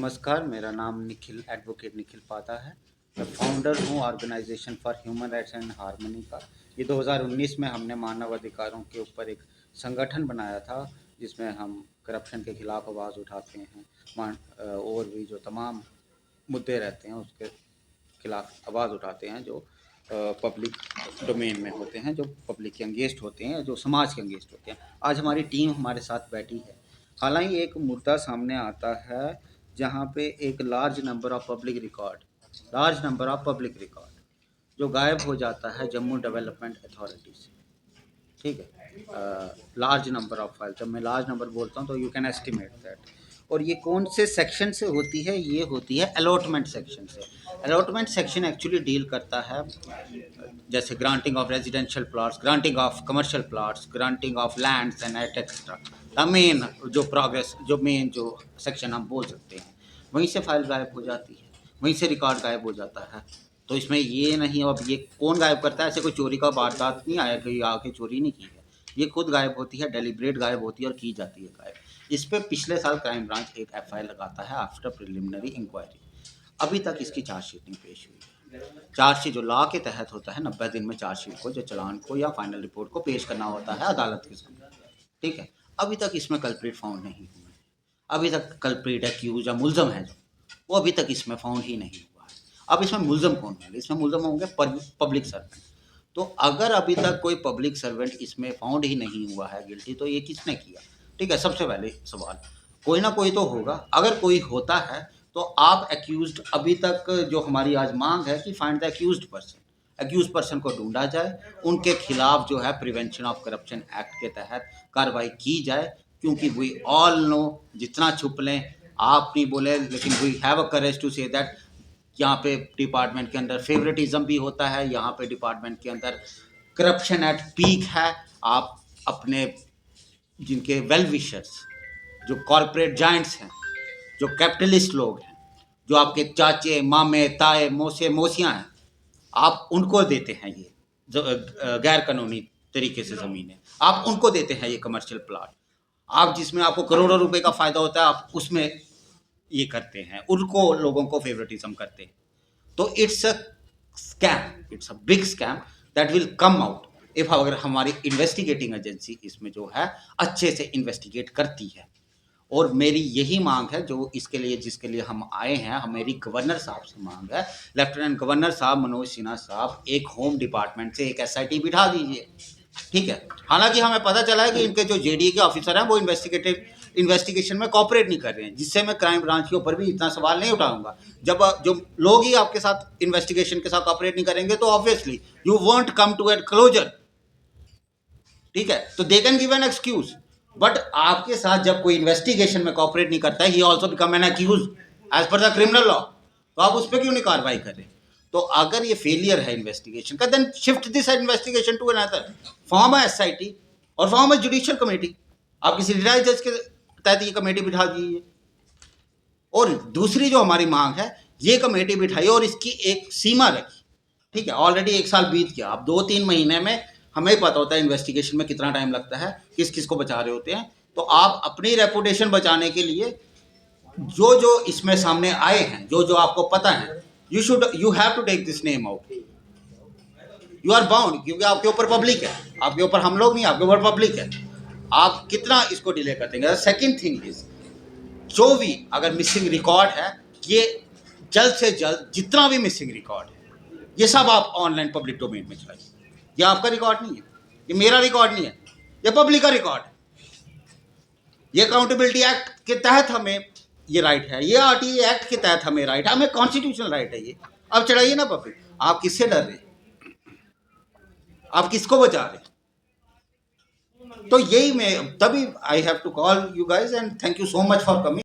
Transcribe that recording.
नमस्कार, मेरा नाम निखिल एडवोकेट निखिल पाता है। मैं फाउंडर हूँ organisation for human rights and harmony का। ये 2019 में हमने मानव अधिकारों के ऊपर एक संगठन बनाया था, जिसमें हम करप्शन के खिलाफ आवाज़ उठाते हैं, और भी जो तमाम मुद्दे रहते हैं उसके खिलाफ आवाज़ उठाते हैं, जो पब्लिक डोमेन में होते हैं, जो पब्लिक के अंगेस्ट होते हैं, जो समाज के अंगेस्ट होते हैं। आज हमारी टीम हमारे साथ बैठी है। हालांकि एक मुद्दा सामने आता है जहाँ पे एक large number of public record जो गायब हो जाता है जम्मू डेवलपमेंट अथॉरिटी से। ठीक है, लार्ज नंबर ऑफ फाइल, जब मैं लार्ज नंबर बोलता हूँ तो यू कैन एस्टिमेट दैट। और ये कौन से सेक्शन से होती है? ये होती है अलॉटमेंट सेक्शन से। अलॉटमेंट सेक्शन एक्चुअली डील करता है जैसे granting of residential plots, granting of commercial plots, granting of lands and etcetera. The main जो मेन जो सेक्शन हम बोल सकते हैं, वहीं से फाइल गायब हो जाती है, वहीं से रिकॉर्ड गायब हो जाता है। तो इसमें ये नहीं, अब ये कौन गायब करता है? ऐसे कोई चोरी का वारदात नहीं आया कि आके चोरी नहीं की है। ये खुद गायब होती है, डेलिब्रेट गायब होती है और की जाती है गायब। इस पे पिछले साल क्राइम ब्रांच एक एफआईआर लगाता है आफ्टर प्रिलिमिनरी इंक्वायरी। अभी तक इसकी चार्जशीट नहीं पेश हुई है। चार्जशीट जो लॉ के तहत होता है, 90 दिन में चार्जशीट को, जो चालान को या फाइनल रिपोर्ट को पेश करना होता है अदालत के सामने। ठीक है, अभी तक इसमें कल्प्रिट फाउंड नहीं हुए। अभी तक कल्प्रिट एक्यूज या मुलजम है जो, वो अभी तक इसमें फाउंड ही नहीं हुआ है। अब इसमें मुलजम कौन होंगे? इसमें मुलजम होंगे पब्लिक सर्वेंट। तो अगर अभी तक कोई पब्लिक सर्वेंट इसमें फाउंड ही नहीं हुआ है गिल्टी, तो ये किसने किया? ठीक है, सबसे पहले सवाल, कोई ना कोई तो होगा। अगर कोई होता है तो आप एक्यूज्ड, अभी तक जो हमारी आज मांग है कि फाइंड द एक्यूज पर्सन को ढूंढा जाए, उनके खिलाफ जो है प्रिवेंशन ऑफ करप्शन एक्ट के तहत कार्रवाई की जाए। क्योंकि वी ऑल नो, जितना छुप लें आप नहीं बोले, लेकिन we have a courage to say that यहाँ पे डिपार्टमेंट के अंदर फेवरेटिज्म भी होता है, यहाँ पे डिपार्टमेंट के अंदर करप्शन एट पीक है। आप अपने जिनके वेल विशर्स, जो कॉरपोरेट जाइंट्स हैं, जो कैपिटलिस्ट लोग हैं, जो आपके चाचे मामे ताए मौसे मौसियाँ हैं, आप उनको देते हैं ये जो गैर कानूनी तरीके से ज़मीनें, आप उनको देते हैं ये कमर्शियल प्लाट। आप जिसमें आपको करोड़ों रुपए का फ़ायदा होता है, आप उसमें ये करते हैं, उनको लोगों को फेवरेटिज्म करते हैं। तो it's a scam, it's a big scam that will come out if, अगर हमारी इन्वेस्टिगेटिंग एजेंसी इसमें जो है अच्छे से इन्वेस्टिगेट करती है। और मेरी यही मांग है, जो इसके लिए जिसके लिए हम आए हैं, मेरी गवर्नर साहब से मांग है, लेफ्टिनेंट गवर्नर साहब मनोज सिन्हा साहब, एक होम डिपार्टमेंट से एक एसआईटी बिठा दीजिए। ठीक है, हालांकि हमें पता चला है कि इनके जो जेडीए के ऑफिसर हैं वो इन्वेस्टिगेशन में कॉपरेट नहीं कर रहे हैं, जिससे मैं क्राइम ब्रांच के ऊपर भी इतना सवाल नहीं उठाऊंगा। जब जो लोग ही आपके साथ इन्वेस्टिगेशन के साथ कॉपरेट नहीं करेंगे तो obviously you want come to at closure. ठीक है, तो they can give an excuse, but आपके साथ जब कोई इन्वेस्टिगेशन में कॉपरेट नहीं करता है, he also become an accuse as per the criminal law. तो आप उस पर क्यों नहीं कार्रवाई कर रहे? तो अगर ये फेलियर है इन्वेस्टिगेशन का, then shift this investigation to another, form a SIT और फॉर्म अ जुडिशियल कमेटी। आप किसी रिटायर्ड जज के तहत ये कमेटी बिठा दीजिए। और दूसरी जो हमारी मांग है, ये कमेटी बिठाई और इसकी एक सीमा रखी। ठीक है, ऑलरेडी 1 साल बीत गया, अब 2-3 महीने में हमें ही पता होता है इन्वेस्टिगेशन में कितना टाइम लगता है, किस किस को बचा रहे होते हैं। तो आप अपनी रेपुटेशन बचाने के लिए जो जो इसमें सामने आए हैं, जो जो आपको पता है, you have to take this name out. You are bound, क्योंकि आपके ऊपर पब्लिक है, आपके ऊपर हम लोग नहीं, आपके ऊपर पब्लिक है। आप कितना इसको डिले कर देंगे? सेकेंड थिंग इज, जो भी अगर मिसिंग रिकॉर्ड है, ये जल्द से जल्द जितना भी मिसिंग रिकॉर्ड है, ये सब आप ऑनलाइन पब्लिक डोमेन में चलाइए। ये आपका रिकॉर्ड नहीं है, ये मेरा रिकॉर्ड नहीं है, ये पब्लिक का रिकॉर्ड है। ये अकाउंटेबिलिटी एक्ट के तहत हमें ये राइट है, ये आरटीए एक्ट के तहत हमें राइट है, हमें कॉन्स्टिट्यूशनल राइट है ये। अब चढ़ाइए ना पब्लिक। आप किससे डर रहे? आप किसको बचा रहे? तो यही मैं, तभी I have to call you guys and thank you so much for coming.